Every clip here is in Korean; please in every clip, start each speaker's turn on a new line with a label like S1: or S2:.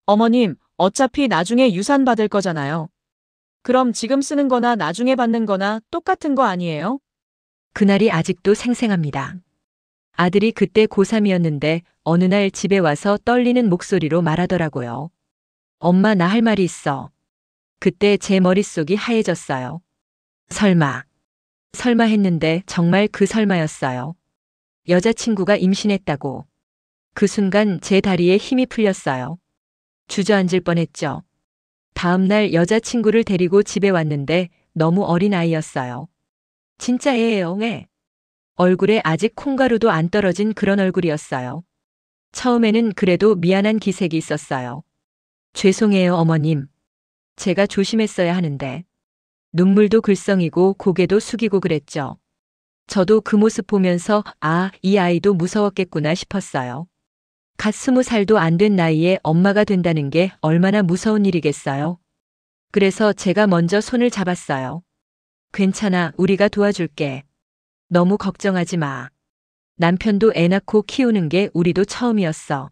S1: 어머님, 어차피 나중에 유산 받을 거잖아요. 그럼 지금 쓰는 거나 나중에 받는 거나 똑같은 거 아니에요?
S2: 그날이 아직도 생생합니다. 아들이 그때 고3이었는데 어느 날 집에 와서 떨리는 목소리로 말하더라고요. 엄마, 나 할 말이 있어. 그때 제 머릿속이 하얘졌어요. 설마. 설마 했는데 정말 그 설마였어요. 여자친구가 임신했다고. 그 순간 제 다리에 힘이 풀렸어요. 주저앉을 뻔했죠. 다음 날 여자친구를 데리고 집에 왔는데 너무 어린 아이였어요. 진짜 애예요, 애. 얼굴에 아직 콩가루도 안 떨어진 그런 얼굴이었어요. 처음에는 그래도 미안한 기색이 있었어요. 죄송해요, 어머님. 제가 조심했어야 하는데. 눈물도 글썽이고 고개도 숙이고 그랬죠. 저도 그 모습 보면서 이 아이도 무서웠겠구나 싶었어요. 갓 20살도 안 된 나이에 엄마가 된다는 게 얼마나 무서운 일이겠어요. 그래서 제가 먼저 손을 잡았어요. 괜찮아, 우리가 도와줄게. 너무 걱정하지 마. 남편도 애 낳고 키우는 게 우리도 처음이었어.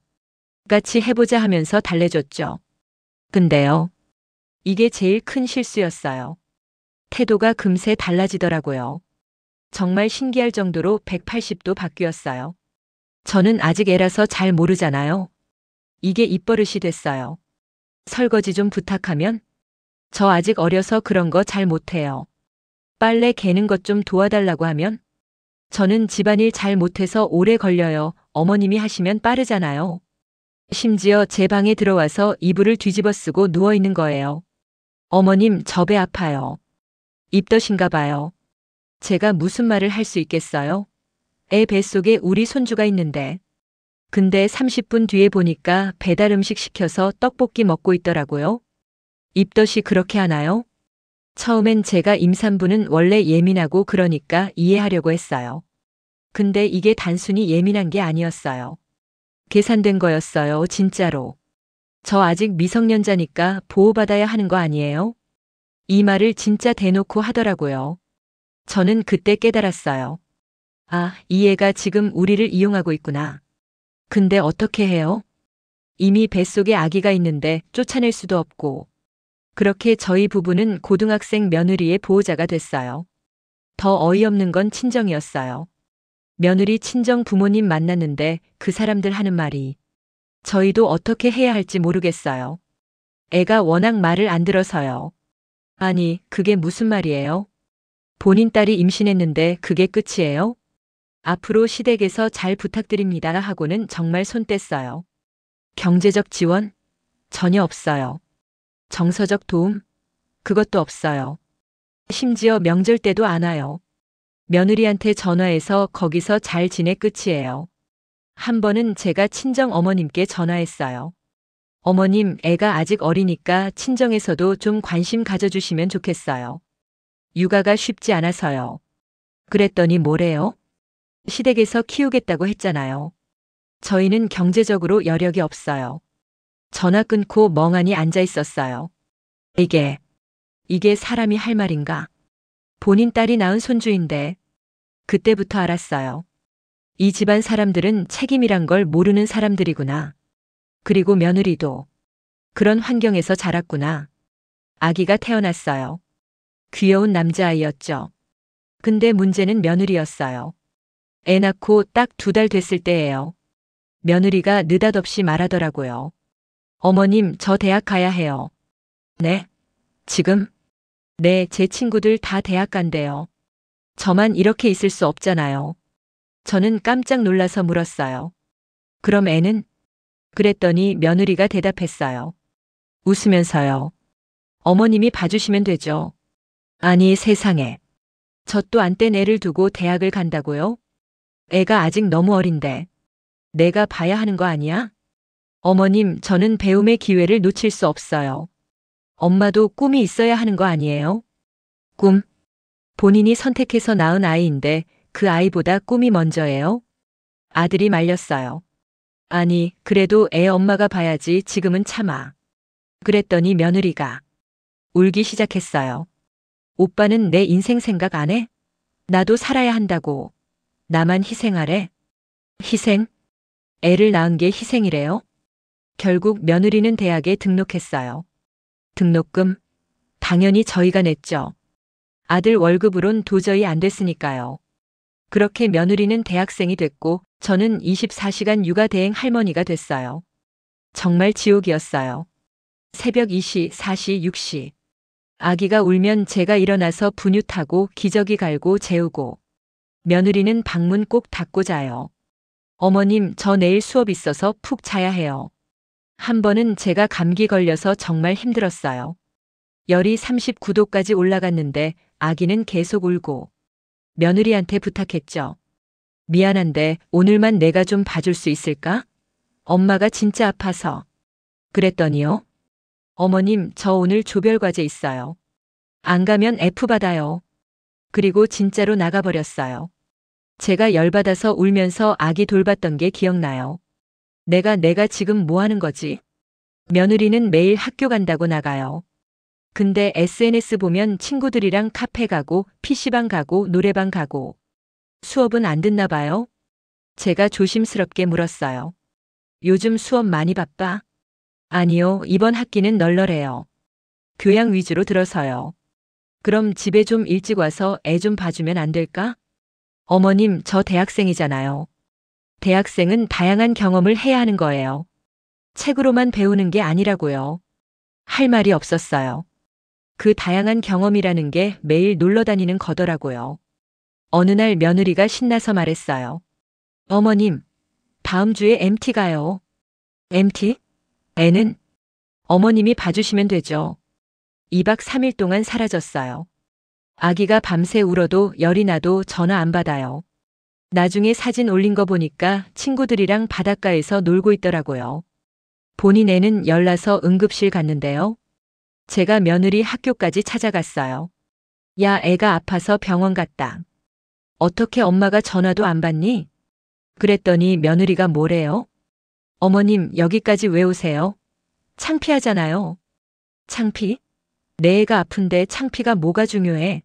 S2: 같이 해보자 하면서 달래줬죠. 근데요. 이게 제일 큰 실수였어요. 태도가 금세 달라지더라고요. 정말 신기할 정도로 180도 바뀌었어요. 저는 아직 애라서 잘 모르잖아요. 이게 입버릇이 됐어요. 설거지 좀 부탁하면? 저 아직 어려서 그런 거 잘 못해요. 빨래 개는 것 좀 도와달라고 하면? 저는 집안일 잘 못해서 오래 걸려요. 어머님이 하시면 빠르잖아요. 심지어 제 방에 들어와서 이불을 뒤집어 쓰고 누워 있는 거예요. 어머님, 저 배 아파요. 입덧인가 봐요. 제가 무슨 말을 할 수 있겠어요? 애 뱃속에 우리 손주가 있는데. 근데 30분 뒤에 보니까 배달 음식 시켜서 떡볶이 먹고 있더라고요. 입덧이 그렇게 하나요? 처음엔 제가 임산부는 원래 예민하고 그러니까 이해하려고 했어요. 근데 이게 단순히 예민한 게 아니었어요. 계산된 거였어요, 진짜로. 저 아직 미성년자니까 보호받아야 하는 거 아니에요? 이 말을 진짜 대놓고 하더라고요. 저는 그때 깨달았어요. 이 애가 지금 우리를 이용하고 있구나. 근데 어떻게 해요? 이미 뱃속에 아기가 있는데 쫓아낼 수도 없고. 그렇게 저희 부부는 고등학생 며느리의 보호자가 됐어요. 더 어이없는 건 친정이었어요. 며느리 친정 부모님 만났는데 그 사람들 하는 말이 저희도 어떻게 해야 할지 모르겠어요. 애가 워낙 말을 안 들어서요. 아니, 그게 무슨 말이에요? 본인 딸이 임신했는데 그게 끝이에요? 앞으로 시댁에서 잘 부탁드립니다 하고는 정말 손 뗐어요. 경제적 지원? 전혀 없어요. 정서적 도움? 그것도 없어요. 심지어 명절 때도 안 와요. 며느리한테 전화해서 거기서 잘 지내 끝이에요. 한 번은 제가 친정 어머님께 전화했어요. 어머님, 애가 아직 어리니까 친정에서도 좀 관심 가져주시면 좋겠어요. 육아가 쉽지 않아서요. 그랬더니 뭐래요? 시댁에서 키우겠다고 했잖아요. 저희는 경제적으로 여력이 없어요. 전화 끊고 멍하니 앉아 있었어요. 이게 사람이 할 말인가? 본인 딸이 낳은 손주인데. 그때부터 알았어요. 이 집안 사람들은 책임이란 걸 모르는 사람들이구나. 그리고 며느리도 그런 환경에서 자랐구나. 아기가 태어났어요. 귀여운 남자아이였죠. 근데 문제는 며느리였어요. 애 낳고 딱 2달 됐을 때예요. 며느리가 느닷없이 말하더라고요. 어머님, 저 대학 가야 해요. 네? 지금? 네, 제 친구들 다 대학 간대요. 저만 이렇게 있을 수 없잖아요. 저는 깜짝 놀라서 물었어요. 그럼 애는? 그랬더니 며느리가 대답했어요. 웃으면서요. 어머님이 봐주시면 되죠. 아니, 세상에. 젖도 안 뗀 애를 두고 대학을 간다고요? 애가 아직 너무 어린데. 내가 봐야 하는 거 아니야? 어머님, 저는 배움의 기회를 놓칠 수 없어요. 엄마도 꿈이 있어야 하는 거 아니에요? 꿈? 본인이 선택해서 낳은 아이인데 그 아이보다 꿈이 먼저예요? 아들이 말렸어요. 아니, 그래도 애 엄마가 봐야지 지금은 참아. 그랬더니 며느리가 울기 시작했어요. 오빠는 내 인생 생각 안 해? 나도 살아야 한다고. 나만 희생하래? 희생? 애를 낳은 게 희생이래요? 결국 며느리는 대학에 등록했어요. 등록금? 당연히 저희가 냈죠. 아들 월급으론 도저히 안 됐으니까요. 그렇게 며느리는 대학생이 됐고 저는 24시간 육아 대행 할머니가 됐어요. 정말 지옥이었어요. 새벽 2시, 4시, 6시. 아기가 울면 제가 일어나서 분유 타고 기저귀 갈고 재우고. 며느리는 방문 꼭 닫고 자요. 어머님, 저 내일 수업 있어서 푹 자야 해요. 한 번은 제가 감기 걸려서 정말 힘들었어요. 열이 39도까지 올라갔는데 아기는 계속 울고. 며느리한테 부탁했죠. 미안한데 오늘만 내가 좀 봐줄 수 있을까? 엄마가 진짜 아파서. 그랬더니요. 어머님, 저 오늘 조별과제 있어요. 안 가면 F 받아요. 그리고 진짜로 나가버렸어요. 제가 열받아서 울면서 아기 돌봤던 게 기억나요. 내가 지금 뭐 하는 거지? 며느리는 매일 학교 간다고 나가요. 근데 SNS 보면 친구들이랑 카페 가고 PC방 가고 노래방 가고. 수업은 안 듣나 봐요? 제가 조심스럽게 물었어요. 요즘 수업 많이 바빠? 아니요, 이번 학기는 널널해요. 교양 위주로 들어서요. 그럼 집에 좀 일찍 와서 애 좀 봐주면 안 될까? 어머님, 저 대학생이잖아요. 대학생은 다양한 경험을 해야 하는 거예요. 책으로만 배우는 게 아니라고요. 할 말이 없었어요. 그 다양한 경험이라는 게 매일 놀러 다니는 거더라고요. 어느 날 며느리가 신나서 말했어요. 어머님, 다음 주에 MT 가요. MT? 애는? 어머님이 봐주시면 되죠. 2박 3일 동안 사라졌어요. 아기가 밤새 울어도 열이 나도 전화 안 받아요. 나중에 사진 올린 거 보니까 친구들이랑 바닷가에서 놀고 있더라고요. 본인 애는 열나서 응급실 갔는데요. 제가 며느리 학교까지 찾아갔어요. 야, 애가 아파서 병원 갔다. 어떻게 엄마가 전화도 안 받니? 그랬더니 며느리가 뭐래요? 어머님, 여기까지 왜 오세요? 창피하잖아요. 창피? 내 애가 아픈데 창피가 뭐가 중요해?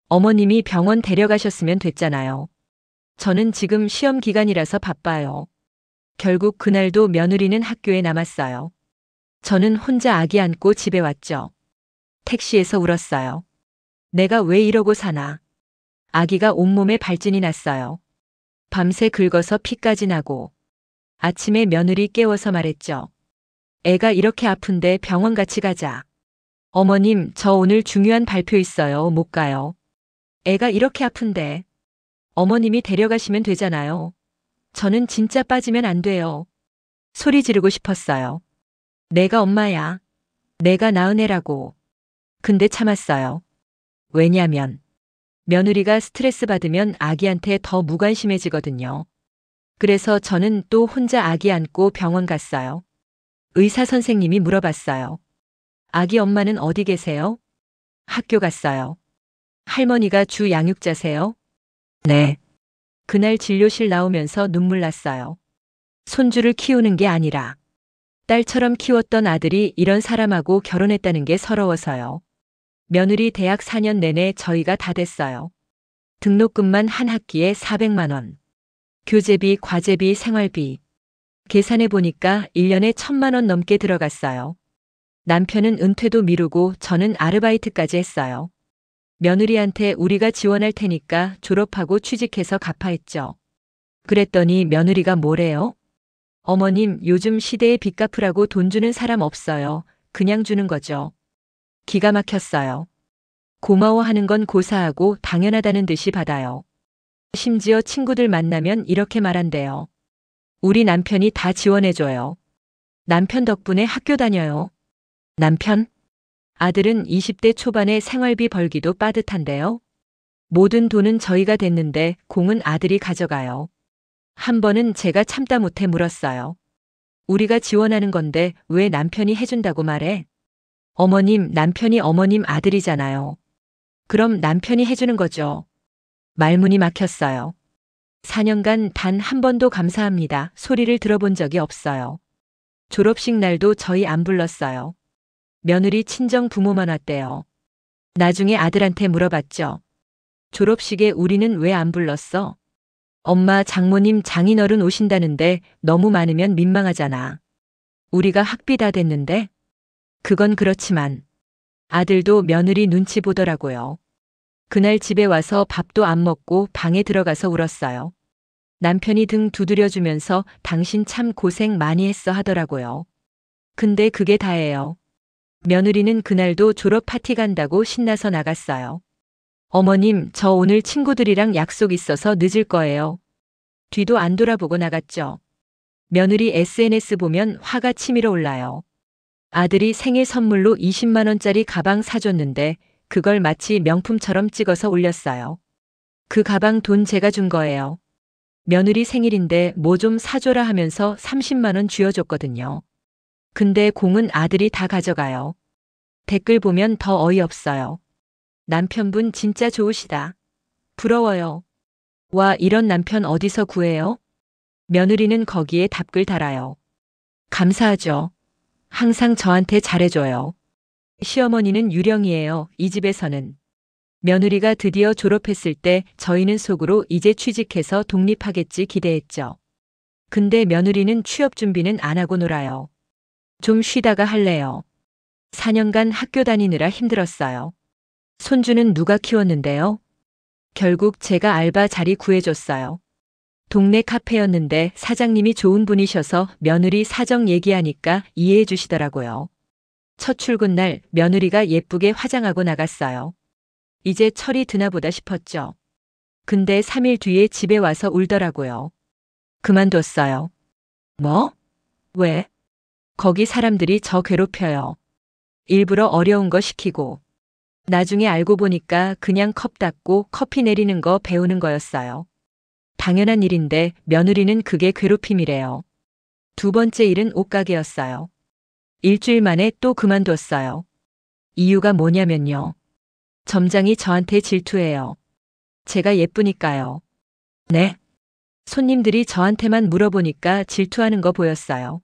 S2: 어머님이 병원 데려가셨으면 됐잖아요. 저는 지금 시험 기간이라서 바빠요. 결국 그날도 며느리는 학교에 남았어요. 저는 혼자 아기 안고 집에 왔죠. 택시에서 울었어요. 내가 왜 이러고 사나? 아기가 온몸에 발진이 났어요. 밤새 긁어서 피까지 나고. 아침에 며느리 깨워서 말했죠. 애가 이렇게 아픈데 병원 같이 가자. 어머님, 저 오늘 중요한 발표 있어요. 못 가요. 애가 이렇게 아픈데. 어머님이 데려가시면 되잖아요. 저는 진짜 빠지면 안 돼요. 소리 지르고 싶었어요. 내가 엄마야. 내가 낳은 애라고. 근데 참았어요. 왜냐면 며느리가 스트레스 받으면 아기한테 더 무관심해지거든요. 그래서 저는 또 혼자 아기 안고 병원 갔어요. 의사 선생님이 물어봤어요. 아기 엄마는 어디 계세요? 학교 갔어요. 할머니가 주 양육자세요? 네. 그날 진료실 나오면서 눈물 났어요. 손주를 키우는 게 아니라 딸처럼 키웠던 아들이 이런 사람하고 결혼했다는 게 서러워서요. 며느리 대학 4년 내내 저희가 다 됐어요. 등록금만 한 학기에 400만 원. 교재비, 과제비, 생활비. 계산해 보니까 1년에 1000만 원 넘게 들어갔어요. 남편은 은퇴도 미루고 저는 아르바이트까지 했어요. 며느리한테 우리가 지원할 테니까 졸업하고 취직해서 갚아 했죠. 그랬더니 며느리가 뭐래요? 어머님, 요즘 시대에 빚 갚으라고 돈 주는 사람 없어요. 그냥 주는 거죠. 기가 막혔어요. 고마워하는 건 고사하고 당연하다는 듯이 받아요. 심지어 친구들 만나면 이렇게 말한대요. 우리 남편이 다 지원해줘요. 남편 덕분에 학교 다녀요. 남편? 아들은 20대 초반에 생활비 벌기도 빠듯한데요. 모든 돈은 저희가 댔는데 공은 아들이 가져가요. 한 번은 제가 참다 못해 물었어요. 우리가 지원하는 건데 왜 남편이 해준다고 말해? 어머님, 남편이 어머님 아들이잖아요. 그럼 남편이 해주는 거죠. 말문이 막혔어요. 4년간 단 한 번도 감사합니다 소리를 들어본 적이 없어요. 졸업식 날도 저희 안 불렀어요. 며느리 친정 부모만 왔대요. 나중에 아들한테 물어봤죠. 졸업식에 우리는 왜 안 불렀어? 엄마, 장모님, 장인어른 오신다는데 너무 많으면 민망하잖아. 우리가 학비 다 됐는데? 그건 그렇지만 아들도 며느리 눈치 보더라고요. 그날 집에 와서 밥도 안 먹고 방에 들어가서 울었어요. 남편이 등 두드려주면서 당신 참 고생 많이 했어 하더라고요. 근데 그게 다예요. 며느리는 그날도 졸업 파티 간다고 신나서 나갔어요. 어머님, 저 오늘 친구들이랑 약속 있어서 늦을 거예요. 뒤도 안 돌아보고 나갔죠. 며느리 SNS 보면 화가 치밀어 올라요. 아들이 생일 선물로 20만 원짜리 가방 사줬는데 그걸 마치 명품처럼 찍어서 올렸어요. 그 가방 돈 제가 준 거예요. 며느리 생일인데 뭐 좀 사줘라 하면서 30만 원 쥐어줬거든요. 근데 공은 아들이 다 가져가요. 댓글 보면 더 어이없어요. 남편분 진짜 좋으시다. 부러워요. 와, 이런 남편 어디서 구해요? 며느리는 거기에 답글 달아요. 감사하죠. 항상 저한테 잘해줘요. 시어머니는 유령이에요. 이 집에서는. 며느리가 드디어 졸업했을 때 저희는 속으로 이제 취직해서 독립하겠지 기대했죠. 근데 며느리는 취업 준비는 안 하고 놀아요. 좀 쉬다가 할래요. 4년간 학교 다니느라 힘들었어요. 손주는 누가 키웠는데요? 결국 제가 알바 자리 구해줬어요. 동네 카페였는데 사장님이 좋은 분이셔서 며느리 사정 얘기하니까 이해해 주시더라고요. 첫 출근 날 며느리가 예쁘게 화장하고 나갔어요. 이제 철이 드나 보다 싶었죠. 근데 3일 뒤에 집에 와서 울더라고요. 그만뒀어요. 뭐? 왜? 거기 사람들이 저 괴롭혀요. 일부러 어려운 거 시키고. 나중에 알고 보니까 그냥 컵 닦고 커피 내리는 거 배우는 거였어요. 당연한 일인데 며느리는 그게 괴롭힘이래요. 두 번째 일은 옷가게였어요. 일주일 만에 또 그만뒀어요. 이유가 뭐냐면요. 점장이 저한테 질투해요. 제가 예쁘니까요. 네? 손님들이 저한테만 물어보니까 질투하는 거 보였어요.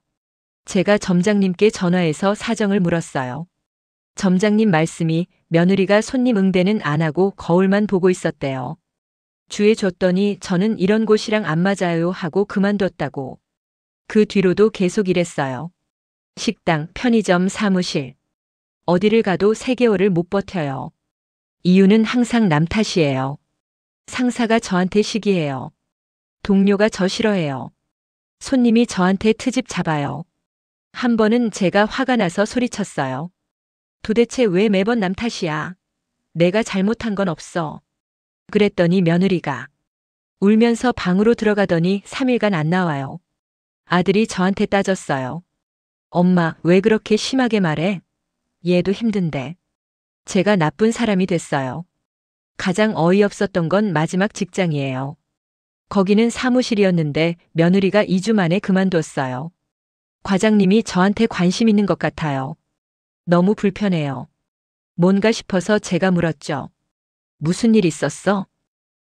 S2: 제가 점장님께 전화해서 사정을 물었어요. 점장님 말씀이 며느리가 손님 응대는 안 하고 거울만 보고 있었대요. 주에 줬더니 저는 이런 곳이랑 안 맞아요 하고 그만뒀다고. 그 뒤로도 계속 일했어요. 식당, 편의점, 사무실. 어디를 가도 3개월을 못 버텨요. 이유는 항상 남 탓이에요. 상사가 저한테 시기해요. 동료가 저 싫어해요. 손님이 저한테 트집 잡아요. 한 번은 제가 화가 나서 소리쳤어요. 도대체 왜 매번 남 탓이야? 내가 잘못한 건 없어. 그랬더니 며느리가 울면서 방으로 들어가더니 3일간 안 나와요. 아들이 저한테 따졌어요. 엄마, 왜 그렇게 심하게 말해? 얘도 힘든데. 제가 나쁜 사람이 됐어요. 가장 어이없었던 건 마지막 직장이에요. 거기는 사무실이었는데 며느리가 2주 만에 그만뒀어요. 과장님이 저한테 관심 있는 것 같아요. 너무 불편해요. 뭔가 싶어서 제가 물었죠. 무슨 일 있었어?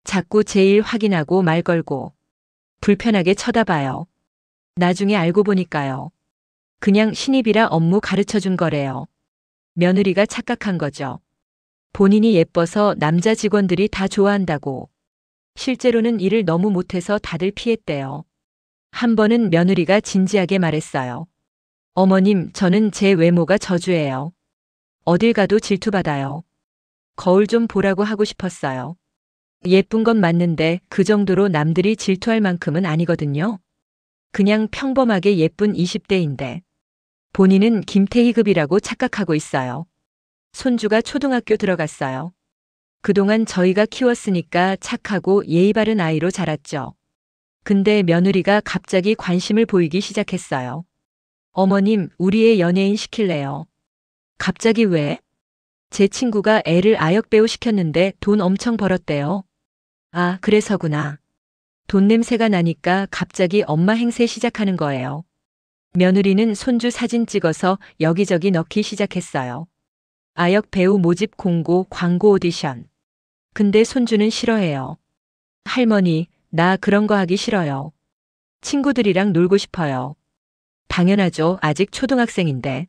S2: 자꾸 제 일 확인하고 말 걸고 불편하게 쳐다봐요. 나중에 알고 보니까요. 그냥 신입이라 업무 가르쳐 준 거래요. 며느리가 착각한 거죠. 본인이 예뻐서 남자 직원들이 다 좋아한다고. 실제로는 일을 너무 못해서 다들 피했대요. 한 번은 며느리가 진지하게 말했어요. 어머님, 저는 제 외모가 저주예요. 어딜 가도 질투받아요. 거울 좀 보라고 하고 싶었어요. 예쁜 건 맞는데 그 정도로 남들이 질투할 만큼은 아니거든요. 그냥 평범하게 예쁜 20대인데. 본인은 김태희급이라고 착각하고 있어요. 손주가 초등학교 들어갔어요. 그동안 저희가 키웠으니까 착하고 예의 바른 아이로 자랐죠. 근데 며느리가 갑자기 관심을 보이기 시작했어요. 어머님, 우리 애 연예인 시킬래요. 갑자기 왜? 제 친구가 애를 아역배우 시켰는데 돈 엄청 벌었대요. 아, 그래서구나. 돈 냄새가 나니까 갑자기 엄마 행세 시작하는 거예요. 며느리는 손주 사진 찍어서 여기저기 넣기 시작했어요. 아역 배우 모집 공고, 광고 오디션. 근데 손주는 싫어해요. 할머니, 나 그런 거 하기 싫어요. 친구들이랑 놀고 싶어요. 당연하죠. 아직 초등학생인데.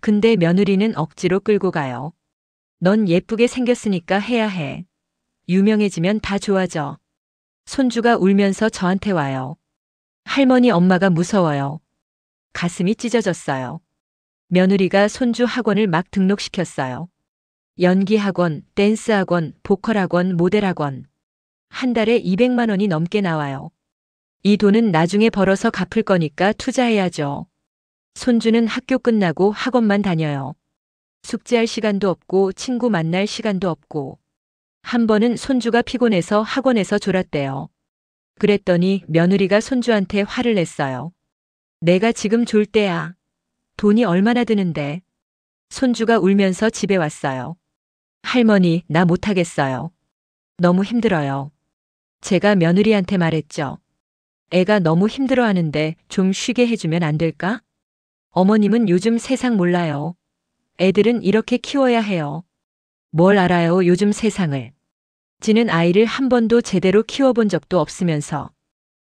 S2: 근데 며느리는 억지로 끌고 가요. 넌 예쁘게 생겼으니까 해야 해. 유명해지면 다 좋아져. 손주가 울면서 저한테 와요. 할머니, 엄마가 무서워요. 가슴이 찢어졌어요. 며느리가 손주 학원을 막 등록시켰어요. 연기학원, 댄스학원, 보컬학원, 모델학원. 한 달에 200만 원이 넘게 나와요. 이 돈은 나중에 벌어서 갚을 거니까 투자해야죠. 손주는 학교 끝나고 학원만 다녀요. 숙제할 시간도 없고 친구 만날 시간도 없고. 한 번은 손주가 피곤해서 학원에서 졸았대요. 그랬더니 며느리가 손주한테 화를 냈어요. 내가 지금 졸 때야. 돈이 얼마나 드는데. 손주가 울면서 집에 왔어요. 할머니, 나 못하겠어요. 너무 힘들어요. 제가 며느리한테 말했죠. 애가 너무 힘들어하는데 좀 쉬게 해주면 안 될까? 어머님은 요즘 세상 몰라요. 애들은 이렇게 키워야 해요. 뭘 알아요, 요즘 세상을. 지는 아이를 한 번도 제대로 키워본 적도 없으면서.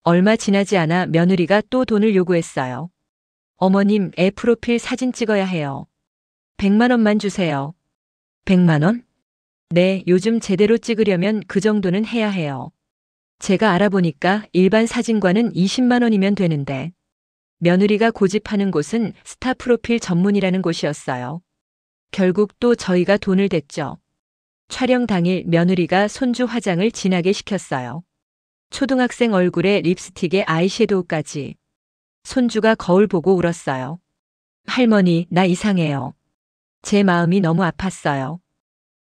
S2: 얼마 지나지 않아 며느리가 또 돈을 요구했어요. 어머님, 애 프로필 사진 찍어야 해요. 100만 원만 주세요. 100만 원? 네, 요즘 제대로 찍으려면 그 정도는 해야 해요. 제가 알아보니까 일반 사진관은 20만 원이면 되는데. 며느리가 고집하는 곳은 스타 프로필 전문이라는 곳이었어요. 결국 또 저희가 돈을 댔죠. 촬영 당일 며느리가 손주 화장을 진하게 시켰어요. 초등학생 얼굴에 립스틱에 아이섀도우까지. 손주가 거울 보고 울었어요. 할머니, 나 이상해요. 제 마음이 너무 아팠어요.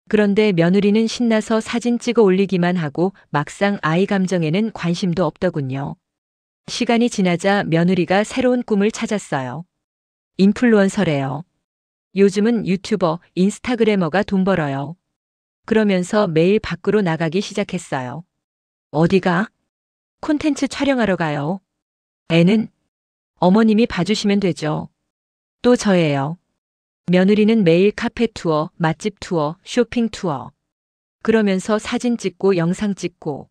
S2: 그런데 며느리는 신나서 사진 찍어 올리기만 하고 막상 아이 감정에는 관심도 없더군요. 시간이 지나자 며느리가 새로운 꿈을 찾았어요. 인플루언서래요. 요즘은 유튜버, 인스타그래머가 돈 벌어요. 그러면서 매일 밖으로 나가기 시작했어요. 어디가? 콘텐츠 촬영하러 가요. 애는? 어머님이 봐주시면 되죠. 또 저예요. 며느리는 매일 카페 투어, 맛집 투어, 쇼핑 투어. 그러면서 사진 찍고 영상 찍고.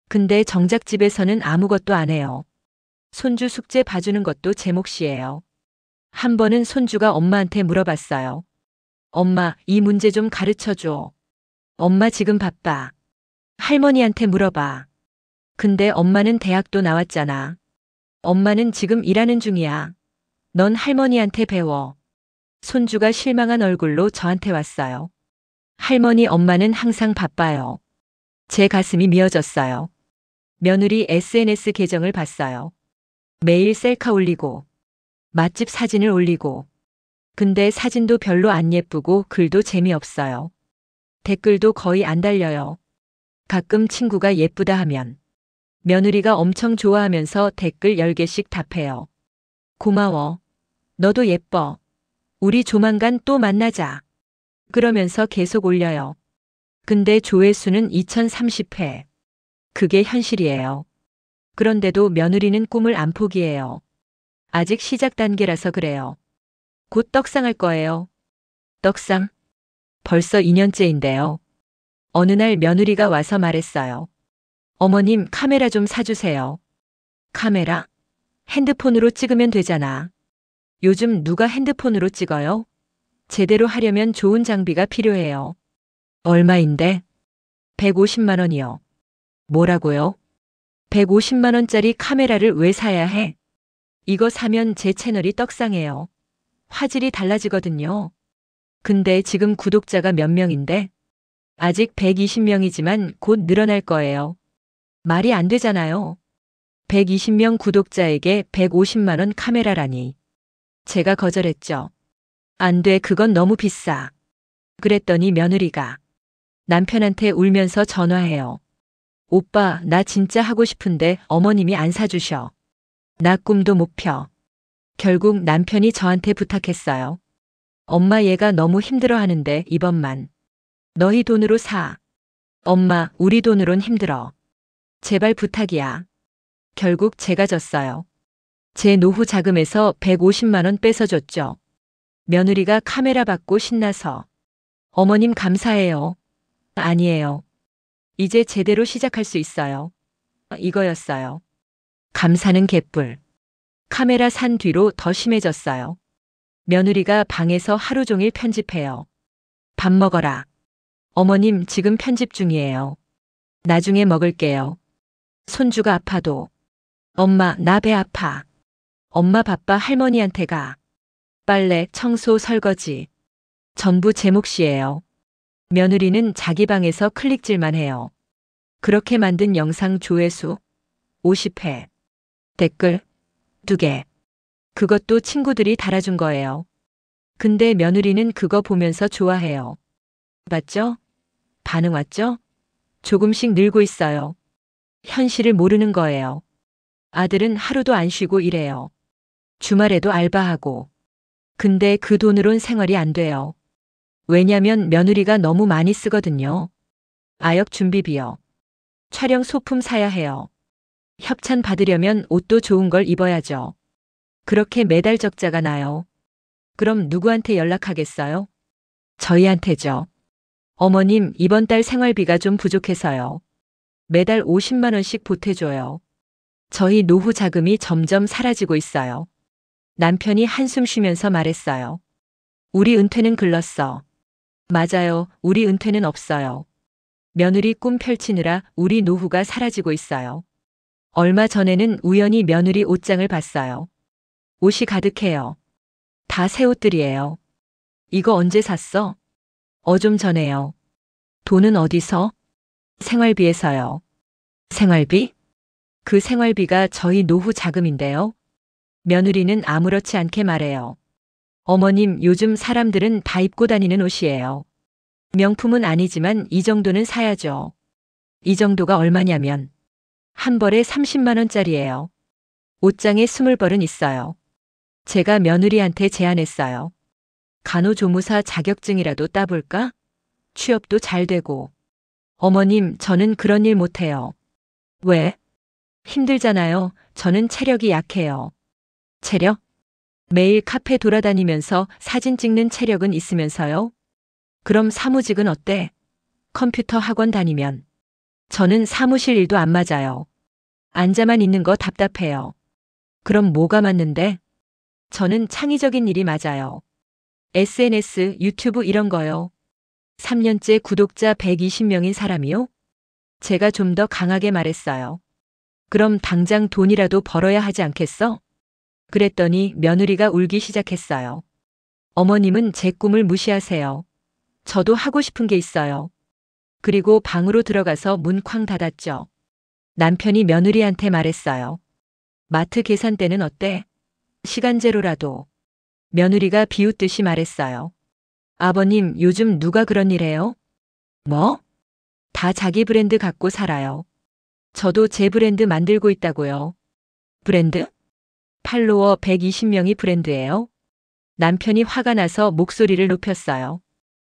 S2: 근데 정작 집에서는 아무것도 안 해요. 손주 숙제 봐주는 것도 제 몫이에요. 한 번은 손주가 엄마한테 물어봤어요. 엄마, 이 문제 좀 가르쳐 줘. 엄마 지금 바빠. 할머니한테 물어봐. 근데 엄마는 대학도 나왔잖아. 엄마는 지금 일하는 중이야. 넌 할머니한테 배워. 손주가 실망한 얼굴로 저한테 왔어요. 할머니, 엄마는 항상 바빠요. 제 가슴이 미어졌어요. 며느리 SNS 계정을 봤어요. 매일 셀카 올리고, 맛집 사진을 올리고. 근데 사진도 별로 안 예쁘고 글도 재미없어요. 댓글도 거의 안 달려요. 가끔 친구가 예쁘다 하면. 며느리가 엄청 좋아하면서 댓글 10개씩 답해요. 고마워. 너도 예뻐. 우리 조만간 또 만나자. 그러면서 계속 올려요. 근데 조회수는 2030회. 그게 현실이에요. 그런데도 며느리는 꿈을 안 포기해요. 아직 시작 단계라서 그래요. 곧 떡상할 거예요. 떡상? 벌써 2년째인데요. 어느 날 며느리가 와서 말했어요. 어머님, 카메라 좀 사주세요. 카메라? 핸드폰으로 찍으면 되잖아. 요즘 누가 핸드폰으로 찍어요? 제대로 하려면 좋은 장비가 필요해요. 얼마인데? 150만 원이요. 뭐라고요? 150만 원짜리 카메라를 왜 사야 해? 이거 사면 제 채널이 떡상해요. 화질이 달라지거든요. 근데 지금 구독자가 몇 명인데? 아직 120명이지만 곧 늘어날 거예요. 말이 안 되잖아요. 120명 구독자에게 150만 원 카메라라니. 제가 거절했죠. 안 돼, 그건 너무 비싸. 그랬더니 며느리가 남편한테 울면서 전화해요. 오빠, 나 진짜 하고 싶은데 어머님이 안 사주셔. 나 꿈도 못 펴. 결국 남편이 저한테 부탁했어요. 엄마, 얘가 너무 힘들어하는데 이번만. 너희 돈으로 사. 엄마, 우리 돈으론 힘들어. 제발 부탁이야. 결국 제가 졌어요. 제 노후 자금에서 150만 원 뺏어줬죠. 며느리가 카메라 받고 신나서. 어머님 감사해요. 아니에요. 이제 제대로 시작할 수 있어요. 이거였어요. 감사는 개뿔. 카메라 산 뒤로 더 심해졌어요. 며느리가 방에서 하루 종일 편집해요. 밥 먹어라. 어머님, 지금 편집 중이에요. 나중에 먹을게요. 손주가 아파도. 엄마, 나 배 아파. 엄마 바빠 할머니한테 가. 빨래, 청소, 설거지. 전부 제 몫이에요. 며느리는 자기 방에서 클릭질만 해요. 그렇게 만든 영상 조회수 50회. 댓글 2개. 그것도 친구들이 달아준 거예요. 근데 며느리는 그거 보면서 좋아해요. 봤죠? 반응 왔죠? 조금씩 늘고 있어요. 현실을 모르는 거예요. 아들은 하루도 안 쉬고 일해요. 주말에도 알바하고. 근데 그 돈으론 생활이 안 돼요. 왜냐면 며느리가 너무 많이 쓰거든요. 아역 준비비요. 촬영 소품 사야 해요. 협찬 받으려면 옷도 좋은 걸 입어야죠. 그렇게 매달 적자가 나요. 그럼 누구한테 연락하겠어요? 저희한테죠. 어머님, 이번 달 생활비가 좀 부족해서요. 매달 50만 원씩 보태줘요. 저희 노후 자금이 점점 사라지고 있어요. 남편이 한숨 쉬면서 말했어요. 우리 은퇴는 글렀어. 맞아요. 우리 은퇴는 없어요. 며느리 꿈 펼치느라 우리 노후가 사라지고 있어요. 얼마 전에는 우연히 며느리 옷장을 봤어요. 옷이 가득해요. 다 새 옷들이에요. 이거 언제 샀어? 좀 전에요. 돈은 어디서? 생활비에서요. 생활비? 그 생활비가 저희 노후 자금인데요. 며느리는 아무렇지 않게 말해요. 어머님, 요즘 사람들은 다 입고 다니는 옷이에요. 명품은 아니지만 이 정도는 사야죠. 이 정도가 얼마냐면 한 벌에 30만 원짜리예요. 옷장에 20벌은 있어요. 제가 며느리한테 제안했어요. 간호조무사 자격증이라도 따볼까? 취업도 잘 되고. 어머님, 저는 그런 일 못해요. 왜? 힘들잖아요. 저는 체력이 약해요. 체력? 매일 카페 돌아다니면서 사진 찍는 체력은 있으면서요? 그럼 사무직은 어때? 컴퓨터 학원 다니면. 저는 사무실 일도 안 맞아요. 앉아만 있는 거 답답해요. 그럼 뭐가 맞는데? 저는 창의적인 일이 맞아요. SNS, 유튜브 이런 거요. 3년째 구독자 120명인 사람이요? 제가 좀 더 강하게 말했어요. 그럼 당장 돈이라도 벌어야 하지 않겠어? 그랬더니 며느리가 울기 시작했어요. 어머님은 제 꿈을 무시하세요. 저도 하고 싶은 게 있어요. 그리고 방으로 들어가서 문 쾅 닫았죠. 남편이 며느리한테 말했어요. 마트 계산대는 어때? 시간제로라도. 며느리가 비웃듯이 말했어요. 아버님, 요즘 누가 그런 일 해요? 뭐? 다 자기 브랜드 갖고 살아요. 저도 제 브랜드 만들고 있다고요. 브랜드? 팔로워 120명이 브랜드예요. 남편이 화가 나서 목소리를 높였어요.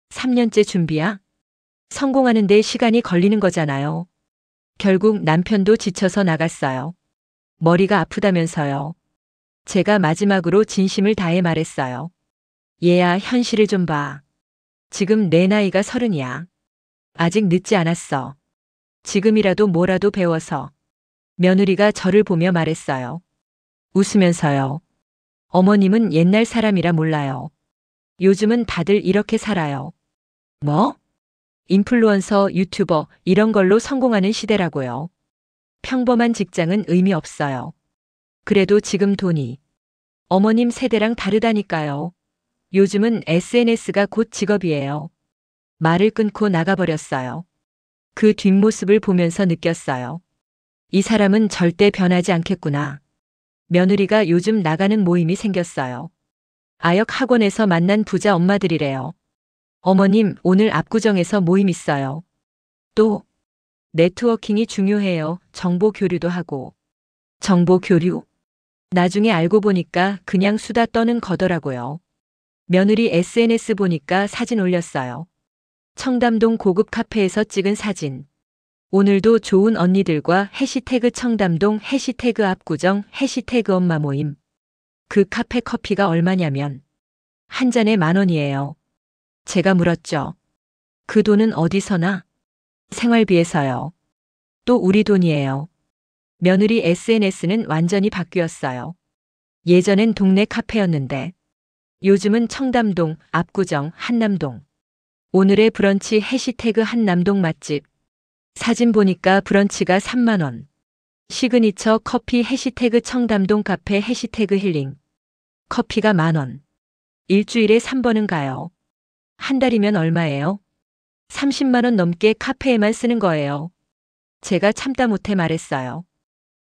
S2: 3년째 준비야? 성공하는 데 시간이 걸리는 거잖아요. 결국 남편도 지쳐서 나갔어요. 머리가 아프다면서요. 제가 마지막으로 진심을 다해 말했어요. 얘야, 현실을 좀 봐. 지금 내 나이가 30이야. 아직 늦지 않았어. 지금이라도 뭐라도 배워서. 며느리가 저를 보며 말했어요. 웃으면서요. 어머님은 옛날 사람이라 몰라요. 요즘은 다들 이렇게 살아요. 뭐? 인플루언서, 유튜버 이런 걸로 성공하는 시대라고요. 평범한 직장은 의미 없어요. 그래도 지금 돈이 어머님 세대랑 다르다니까요. 요즘은 SNS가 곧 직업이에요. 말을 끊고 나가버렸어요. 그 뒷모습을 보면서 느꼈어요. 이 사람은 절대 변하지 않겠구나. 며느리가 요즘 나가는 모임이 생겼어요. 아역 학원에서 만난 부자 엄마들이래요. 어머님, 오늘 압구정에서 모임 있어요. 또 네트워킹이 중요해요. 정보 교류도 하고. 정보 교류? 나중에 알고 보니까 그냥 수다 떠는 거더라고요. 며느리 SNS 보니까 사진 올렸어요. 청담동 고급 카페에서 찍은 사진. 오늘도 좋은 언니들과 해시태그 청담동, 해시태그 압구정, 해시태그 엄마 모임. 그 카페 커피가 얼마냐면 한 잔에 10,000원이에요. 제가 물었죠. 그 돈은 어디서나? 생활비에서요. 또 우리 돈이에요. 며느리 SNS는 완전히 바뀌었어요. 예전엔 동네 카페였는데 요즘은 청담동, 압구정, 한남동. 오늘의 브런치 해시태그 한남동 맛집. 사진 보니까 브런치가 3만 원. 시그니처 커피 해시태그 청담동 카페 해시태그 힐링. 커피가 10,000원. 일주일에 3번은 가요. 한 달이면 얼마예요? 30만 원 넘게 카페에만 쓰는 거예요. 제가 참다 못해 말했어요.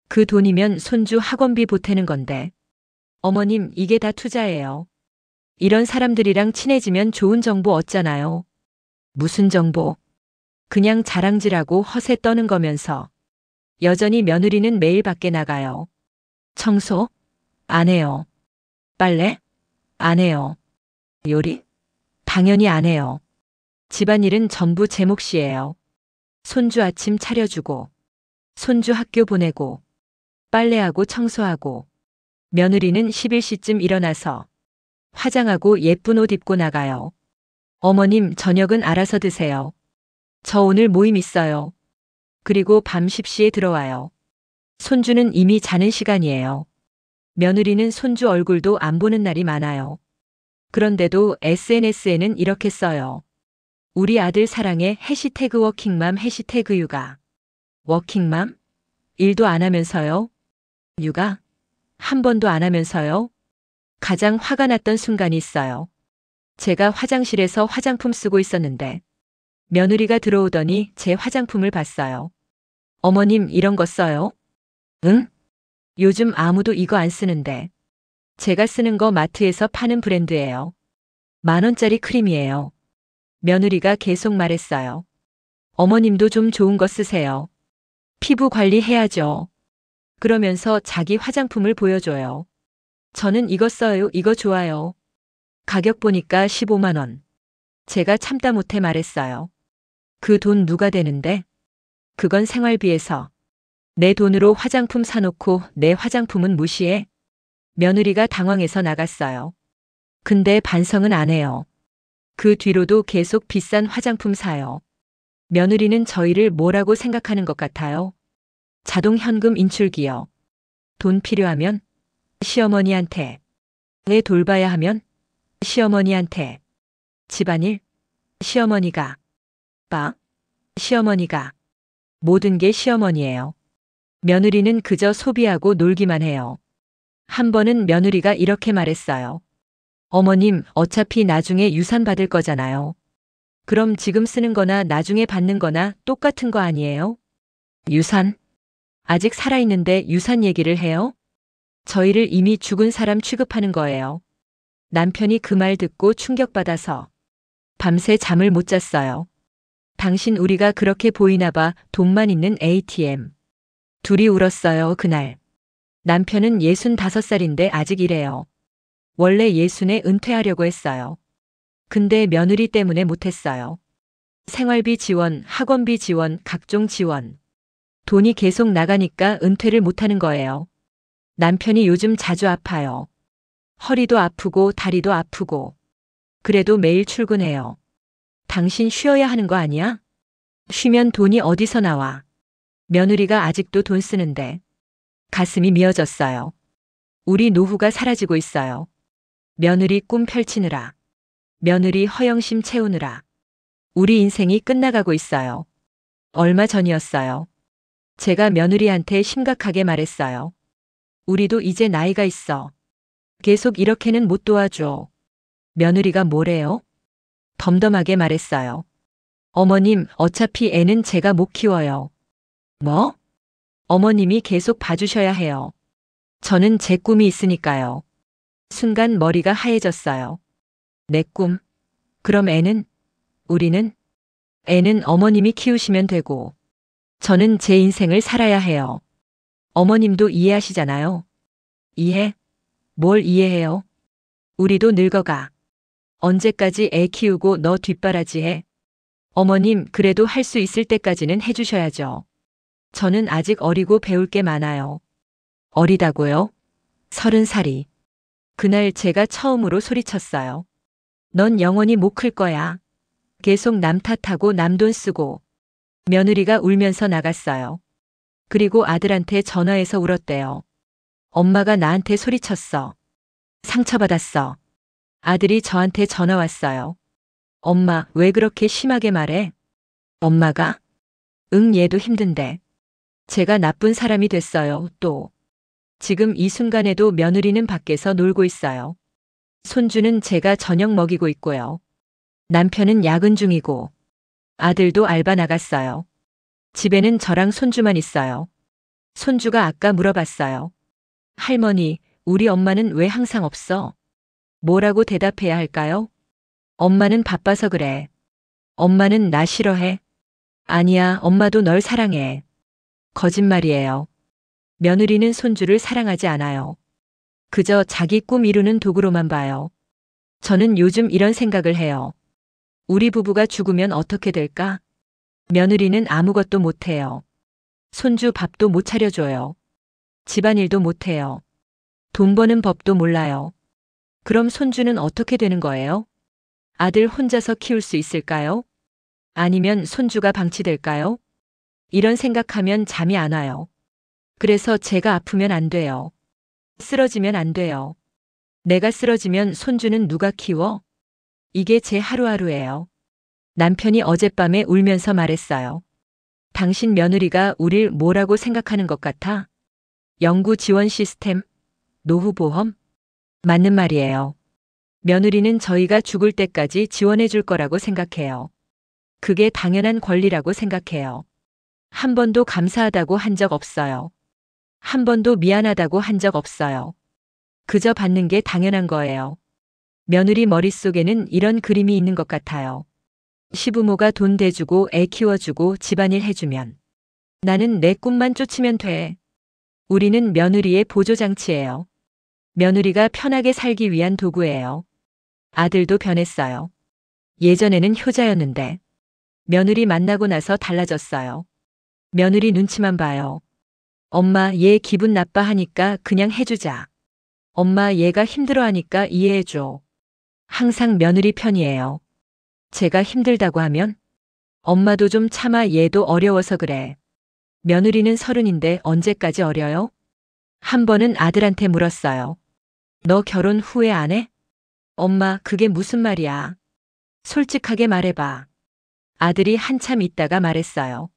S2: 그 돈이면 손주 학원비 보태는 건데. 어머님, 이게 다 투자예요. 이런 사람들이랑 친해지면 좋은 정보 얻잖아요. 무슨 정보? 그냥 자랑질하고 허세 떠는 거면서. 여전히 며느리는 매일 밖에 나가요. 청소? 안 해요. 빨래? 안 해요. 요리? 당연히 안 해요. 집안일은 전부 제 몫이에요. 손주 아침 차려주고, 손주 학교 보내고, 빨래하고 청소하고, 며느리는 11시쯤 일어나서 화장하고 예쁜 옷 입고 나가요. 어머님, 저녁은 알아서 드세요. 저 오늘 모임 있어요. 그리고 밤 10시에 들어와요. 손주는 이미 자는 시간이에요. 며느리는 손주 얼굴도 안 보는 날이 많아요. 그런데도 SNS에는 이렇게 써요. 우리 아들 사랑해 해시태그 워킹맘 해시태그 육아. 워킹맘? 일도 안 하면서요? 육아? 한 번도 안 하면서요? 가장 화가 났던 순간이 있어요. 제가 화장실에서 화장품 쓰고 있었는데 며느리가 들어오더니 제 화장품을 봤어요. 어머님, 이런 거 써요? 응? 요즘 아무도 이거 안 쓰는데. 제가 쓰는 거 마트에서 파는 브랜드예요. 10,000원짜리 크림이에요. 며느리가 계속 말했어요. 어머님도 좀 좋은 거 쓰세요. 피부 관리해야죠. 그러면서 자기 화장품을 보여줘요. 저는 이거 써요. 이거 좋아요. 가격 보니까 15만 원. 제가 참다 못해 말했어요. 그 돈 누가 되는데? 그건 생활비에서. 내 돈으로 화장품 사놓고 내 화장품은 무시해? 며느리가 당황해서 나갔어요. 근데 반성은 안 해요. 그 뒤로도 계속 비싼 화장품 사요. 며느리는 저희를 뭐라고 생각하는 것 같아요? 자동 현금 인출기요. 돈 필요하면 시어머니한테. 애 돌봐야 하면 시어머니한테. 집안일 시어머니가. 시어머니가. 모든 게 시어머니예요. 며느리는 그저 소비하고 놀기만 해요. 한 번은 며느리가 이렇게 말했어요. 어머님, 어차피 나중에 유산 받을 거잖아요. 그럼 지금 쓰는 거나 나중에 받는 거나 똑같은 거 아니에요? 유산? 아직 살아있는데 유산 얘기를 해요? 저희를 이미 죽은 사람 취급하는 거예요. 남편이 그 말 듣고 충격받아서 밤새 잠을 못 잤어요. 당신 우리가 그렇게 보이나 봐. 돈만 있는 ATM. 둘이 울었어요, 그날. 남편은 65살인데 아직 이래요. 원래 60에 은퇴하려고 했어요. 근데 며느리 때문에 못했어요. 생활비 지원, 학원비 지원, 각종 지원. 돈이 계속 나가니까 은퇴를 못하는 거예요. 남편이 요즘 자주 아파요. 허리도 아프고 다리도 아프고. 그래도 매일 출근해요. 당신 쉬어야 하는 거 아니야? 쉬면 돈이 어디서 나와? 며느리가 아직도 돈 쓰는데. 가슴이 미어졌어요. 우리 노후가 사라지고 있어요. 며느리 꿈 펼치느라. 며느리 허영심 채우느라. 우리 인생이 끝나가고 있어요. 얼마 전이었어요. 제가 며느리한테 심각하게 말했어요. 우리도 이제 나이가 있어. 계속 이렇게는 못 도와줘. 며느리가 뭐래요? 덤덤하게 말했어요. 어머님, 어차피 애는 제가 못 키워요. 뭐? 어머님이 계속 봐주셔야 해요. 저는 제 꿈이 있으니까요. 순간 머리가 하얘졌어요. 내 꿈? 그럼 애는? 우리는? 애는 어머님이 키우시면 되고, 저는 제 인생을 살아야 해요. 어머님도 이해하시잖아요. 이해? 뭘 이해해요? 우리도 늙어가. 언제까지 애 키우고 너 뒷바라지해? 어머님, 그래도 할 수 있을 때까지는 해주셔야죠. 저는 아직 어리고 배울 게 많아요. 어리다고요? 30살이. 그날 제가 처음으로 소리쳤어요. 넌 영원히 못 클 거야. 계속 남 탓하고 남 돈 쓰고. 며느리가 울면서 나갔어요. 그리고 아들한테 전화해서 울었대요. 엄마가 나한테 소리쳤어. 상처받았어. 아들이 저한테 전화 왔어요. 엄마, 왜 그렇게 심하게 말해? 엄마가? 응, 얘도 힘든데. 제가 나쁜 사람이 됐어요, 또. 지금 이 순간에도 며느리는 밖에서 놀고 있어요. 손주는 제가 저녁 먹이고 있고요. 남편은 야근 중이고, 아들도 알바 나갔어요. 집에는 저랑 손주만 있어요. 손주가 아까 물어봤어요. 할머니, 우리 엄마는 왜 항상 없어? 뭐라고 대답해야 할까요? 엄마는 바빠서 그래. 엄마는 나 싫어해. 아니야, 엄마도 널 사랑해. 거짓말이에요. 며느리는 손주를 사랑하지 않아요. 그저 자기 꿈 이루는 도구로만 봐요. 저는 요즘 이런 생각을 해요. 우리 부부가 죽으면 어떻게 될까? 며느리는 아무것도 못해요. 손주 밥도 못 차려줘요. 집안일도 못해요. 돈 버는 법도 몰라요. 그럼 손주는 어떻게 되는 거예요? 아들 혼자서 키울 수 있을까요? 아니면 손주가 방치될까요? 이런 생각하면 잠이 안 와요. 그래서 제가 아프면 안 돼요. 쓰러지면 안 돼요. 내가 쓰러지면 손주는 누가 키워? 이게 제 하루하루예요. 남편이 어젯밤에 울면서 말했어요. 당신 며느리가 우릴 뭐라고 생각하는 것 같아? 연구 지원 시스템, 노후보험? 맞는 말이에요. 며느리는 저희가 죽을 때까지 지원해 줄 거라고 생각해요. 그게 당연한 권리라고 생각해요. 한 번도 감사하다고 한 적 없어요. 한 번도 미안하다고 한 적 없어요. 그저 받는 게 당연한 거예요. 며느리 머릿속에는 이런 그림이 있는 것 같아요. 시부모가 돈 대주고 애 키워주고 집안일 해주면 나는 내 꿈만 쫓으면 돼. 우리는 며느리의 보조장치예요. 며느리가 편하게 살기 위한 도구예요. 아들도 변했어요. 예전에는 효자였는데 며느리 만나고 나서 달라졌어요. 며느리 눈치만 봐요. 엄마 얘 기분 나빠하니까 그냥 해주자. 엄마 얘가 힘들어하니까 이해해줘. 항상 며느리 편이에요. 제가 힘들다고 하면 엄마도 좀 참아 얘도 어려워서 그래. 며느리는 30인데 언제까지 어려요? 한 번은 아들한테 물었어요. 너 결혼 후회 안 해? 엄마 그게 무슨 말이야? 솔직하게 말해봐. 아들이 한참 있다가 말했어요.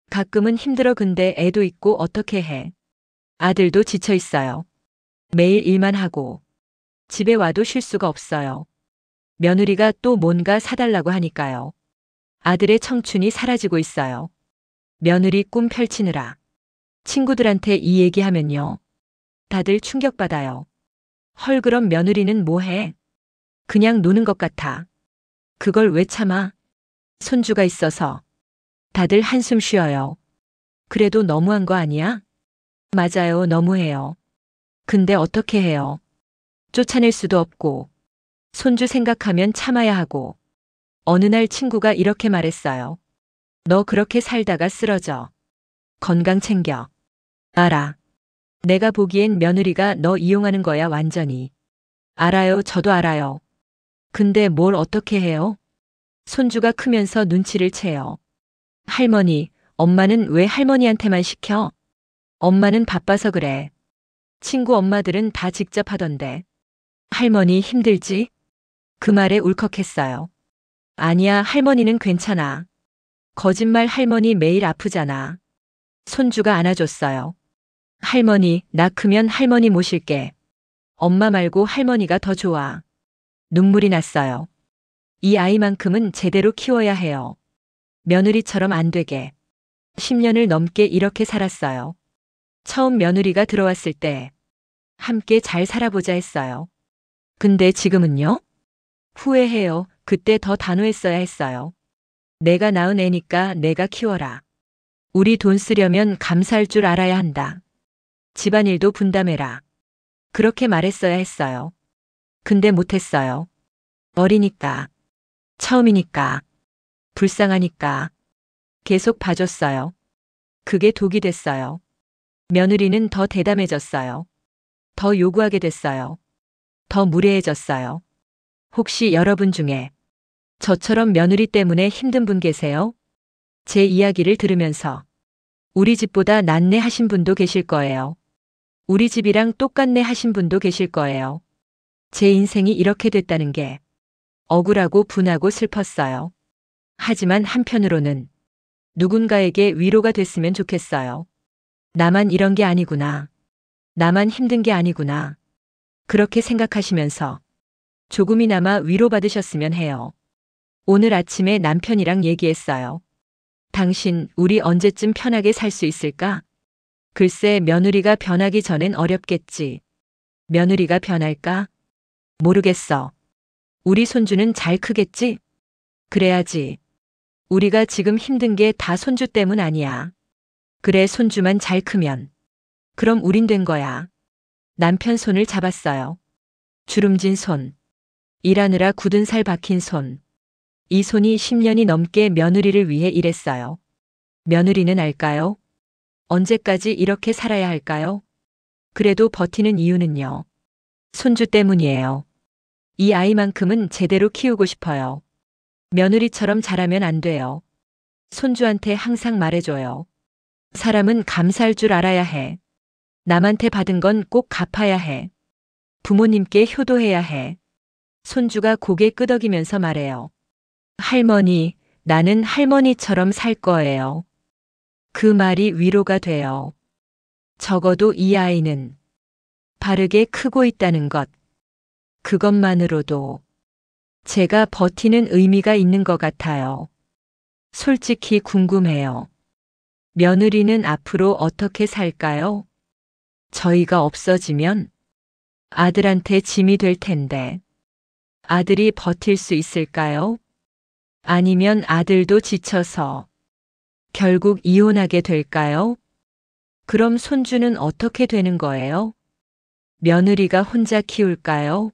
S2: 가끔은 힘들어 근데 애도 있고 어떻게 해. 아들도 지쳐 있어요. 매일 일만 하고 집에 와도 쉴 수가 없어요. 며느리가 또 뭔가 사달라고 하니까요. 아들의 청춘이 사라지고 있어요. 며느리 꿈 펼치느라 친구들한테 이 얘기하면요. 다들 충격받아요. 헐 그럼 며느리는 뭐해? 그냥 노는 것 같아. 그걸 왜 참아? 손주가 있어서. 다들 한숨 쉬어요. 그래도 너무한 거 아니야? 맞아요, 너무해요. 근데 어떻게 해요? 쫓아낼 수도 없고, 손주 생각하면 참아야 하고. 어느 날 친구가 이렇게 말했어요. 너 그렇게 살다가 쓰러져. 건강 챙겨. 알아. 내가 보기엔 며느리가 너 이용하는 거야, 완전히. 알아요, 저도 알아요. 근데 뭘 어떻게 해요? 손주가 크면서 눈치를 채요. 할머니, 엄마는 왜 할머니한테만 시켜? 엄마는 바빠서 그래. 친구 엄마들은 다 직접 하던데. 할머니 힘들지? 그 말에 울컥했어요. 아니야, 할머니는 괜찮아. 거짓말 할머니 매일 아프잖아. 손주가 안아줬어요. 할머니, 나 크면 할머니 모실게. 엄마 말고 할머니가 더 좋아. 눈물이 났어요. 이 아이만큼은 제대로 키워야 해요. 며느리처럼 안 되게. 10년을 넘게 이렇게 살았어요. 처음 며느리가 들어왔을 때 함께 잘 살아보자 했어요. 근데 지금은요? 후회해요. 그때 더 단호했어야 했어요. 내가 낳은 애니까 내가 키워라. 우리 돈 쓰려면 감사할 줄 알아야 한다. 집안일도 분담해라. 그렇게 말했어야 했어요. 근데 못했어요. 어리니까. 처음이니까. 불쌍하니까. 계속 봐줬어요. 그게 독이 됐어요. 며느리는 더 대담해졌어요. 더 요구하게 됐어요. 더 무례해졌어요. 혹시 여러분 중에 저처럼 며느리 때문에 힘든 분 계세요? 제 이야기를 들으면서 우리 집보다 낫네 하신 분도 계실 거예요. 우리 집이랑 똑같네 하신 분도 계실 거예요. 제 인생이 이렇게 됐다는 게 억울하고 분하고 슬펐어요. 하지만 한편으로는 누군가에게 위로가 됐으면 좋겠어요. 나만 이런 게 아니구나. 나만 힘든 게 아니구나. 그렇게 생각하시면서 조금이나마 위로받으셨으면 해요. 오늘 아침에 남편이랑 얘기했어요. 당신, 우리 언제쯤 편하게 살 수 있을까? 글쎄, 며느리가 변하기 전엔 어렵겠지. 며느리가 변할까? 모르겠어. 우리 손주는 잘 크겠지? 그래야지. 우리가 지금 힘든 게 다 손주 때문 아니야. 그래, 손주만 잘 크면. 그럼 우린 된 거야. 남편 손을 잡았어요. 주름진 손. 일하느라 굳은 살 박힌 손. 이 손이 10년이 넘게 며느리를 위해 일했어요. 며느리는 알까요? 언제까지 이렇게 살아야 할까요? 그래도 버티는 이유는요. 손주 때문이에요. 이 아이만큼은 제대로 키우고 싶어요. 며느리처럼 잘하면 안 돼요. 손주한테 항상 말해줘요. 사람은 감사할 줄 알아야 해. 남한테 받은 건 꼭 갚아야 해. 부모님께 효도해야 해. 손주가 고개 끄덕이면서 말해요. 할머니, 나는 할머니처럼 살 거예요. 그 말이 위로가 돼요. 적어도 이 아이는 바르게 크고 있다는 것. 그것만으로도 제가 버티는 의미가 있는 것 같아요. 솔직히 궁금해요. 며느리는 앞으로 어떻게 살까요? 저희가 없어지면 아들한테 짐이 될 텐데 아들이 버틸 수 있을까요? 아니면 아들도 지쳐서 결국 이혼하게 될까요? 그럼 손주는 어떻게 되는 거예요? 며느리가 혼자 키울까요?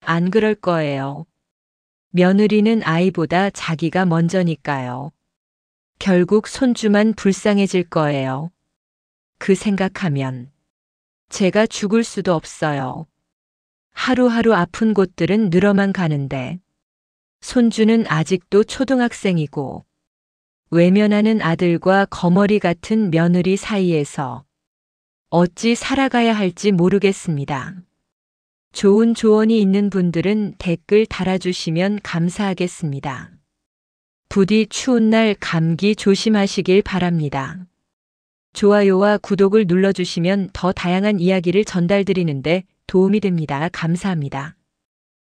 S2: 안 그럴 거예요. 며느리는 아이보다 자기가 먼저니까요. 결국 손주만 불쌍해질 거예요. 그 생각하면 제가 죽을 수도 없어요. 하루하루 아픈 곳들은 늘어만 가는데 손주는 아직도 초등학생이고 외면하는 아들과 거머리 같은 며느리 사이에서 어찌 살아가야 할지 모르겠습니다. 좋은 조언이 있는 분들은 댓글 달아주시면 감사하겠습니다. 부디 추운 날 감기 조심하시길 바랍니다. 좋아요와 구독을 눌러주시면 더 다양한 이야기를 전달드리는데 도움이 됩니다. 감사합니다.